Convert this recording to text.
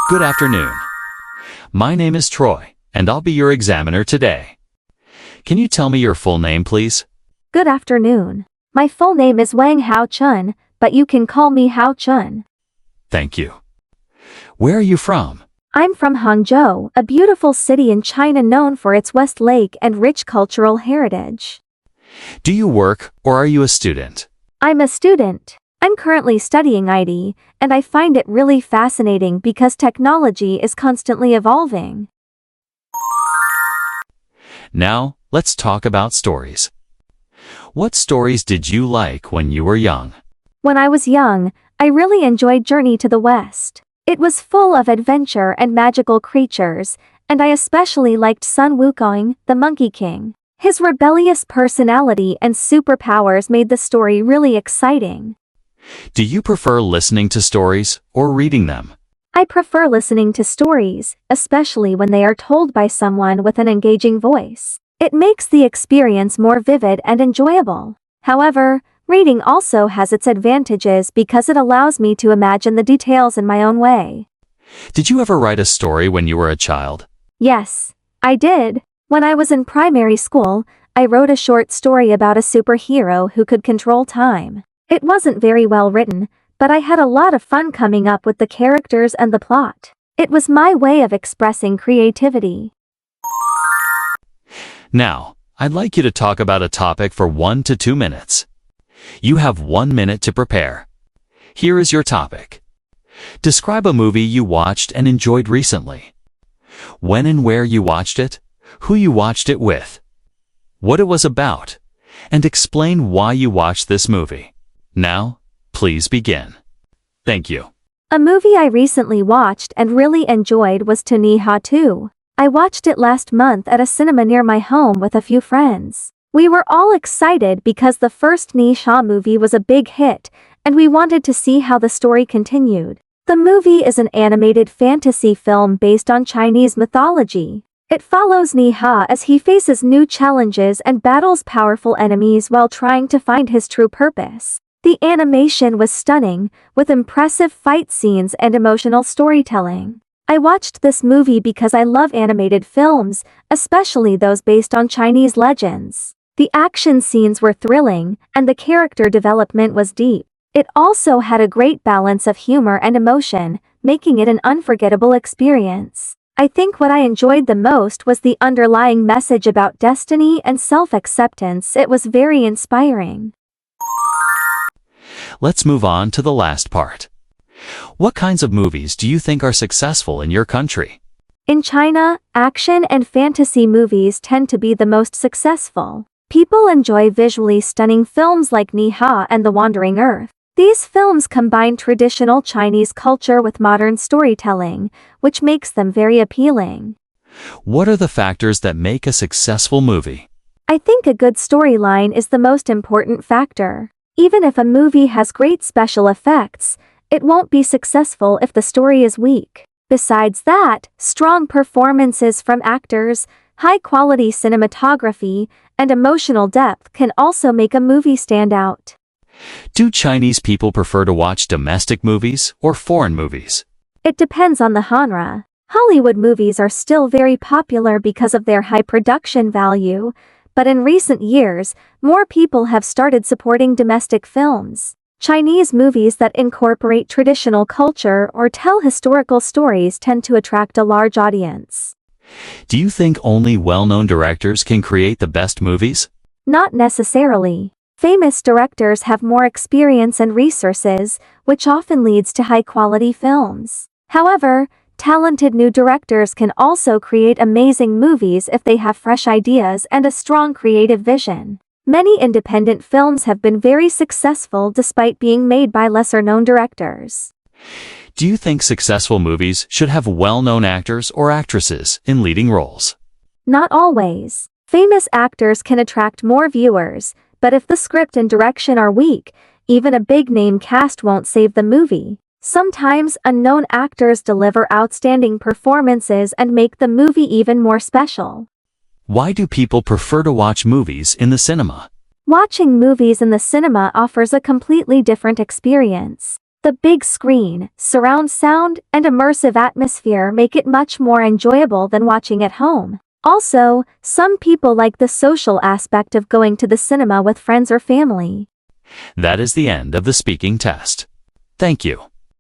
Good afternoon. My name is Troy, and I'll be your examiner today. Can you tell me your full name, please? Good afternoon. My full name is Wang Hao Chun, but you can call me Hao Chun. Thank you. Where are you from? I'm from Hangzhou, a beautiful city in China known for its West Lake and rich cultural heritage. Do you work, or are you a student? I'm a student. I'm currently studying IT, and I find it really fascinating because technology is constantly evolving. Now, let's talk about stories. What stories did you like when you were young? When I was young, I really enjoyed Journey to the West. It was full of adventure and magical creatures, and I especially liked Sun Wukong, the Monkey King. His rebellious personality and superpowers made the story really exciting. Do you prefer listening to stories or reading them? I prefer listening to stories, especially when they are told by someone with an engaging voice. It makes the experience more vivid and enjoyable. However, reading also has its advantages because it allows me to imagine the details in my own way. Did you ever write a story when you were a child? Yes, I did. When I was in primary school, I wrote a short story about a superhero who could control time. It wasn't very well written, but I had a lot of fun coming up with the characters and the plot. It was my way of expressing creativity. Now, I'd like you to talk about a topic for 1 to 2 minutes. You have 1 minute to prepare. Here is your topic. Describe a movie you watched and enjoyed recently. When and where you watched it, who you watched it with, what it was about, and explain why you watched this movie. Now, please begin. Thank you. A movie I recently watched and really enjoyed was Ni Ha 2. I watched it last month at a cinema near my home with a few friends. We were all excited because the first Ni Ha movie was a big hit, and we wanted to see how the story continued. The movie is an animated fantasy film based on Chinese mythology. It follows Ni Ha as he faces new challenges and battles powerful enemies while trying to find his true purpose. The animation was stunning, with impressive fight scenes and emotional storytelling. I watched this movie because I love animated films, especially those based on Chinese legends. The action scenes were thrilling, and the character development was deep. It also had a great balance of humor and emotion, making it an unforgettable experience. I think what I enjoyed the most was the underlying message about destiny and self-acceptance. It was very inspiring. Let's move on to the last part. What kinds of movies do you think are successful in your country? In China, action and fantasy movies tend to be the most successful. People enjoy visually stunning films like Ni Ha and The Wandering Earth. These films combine traditional Chinese culture with modern storytelling, which makes them very appealing. What are the factors that make a successful movie? I think a good storyline is the most important factor. Even if a movie has great special effects, it won't be successful if the story is weak. Besides that, strong performances from actors, high-quality cinematography, and emotional depth can also make a movie stand out. Do Chinese people prefer to watch domestic movies or foreign movies? It depends on the genre. Hollywood movies are still very popular because of their high production value, but in recent years, more people have started supporting domestic films. Chinese movies that incorporate traditional culture or tell historical stories tend to attract a large audience. Do you think only well-known directors can create the best movies? Not necessarily. Famous directors have more experience and resources, which often leads to high-quality films. However, talented new directors can also create amazing movies if they have fresh ideas and a strong creative vision. Many independent films have been very successful despite being made by lesser-known directors. Do you think successful movies should have well-known actors or actresses in leading roles? Not always. Famous actors can attract more viewers, but if the script and direction are weak, even a big-name cast won't save the movie. Sometimes unknown actors deliver outstanding performances and make the movie even more special. Why do people prefer to watch movies in the cinema? Watching movies in the cinema offers a completely different experience. The big screen, surround sound, and immersive atmosphere make it much more enjoyable than watching at home. Also, some people like the social aspect of going to the cinema with friends or family. That is the end of the speaking test. Thank you.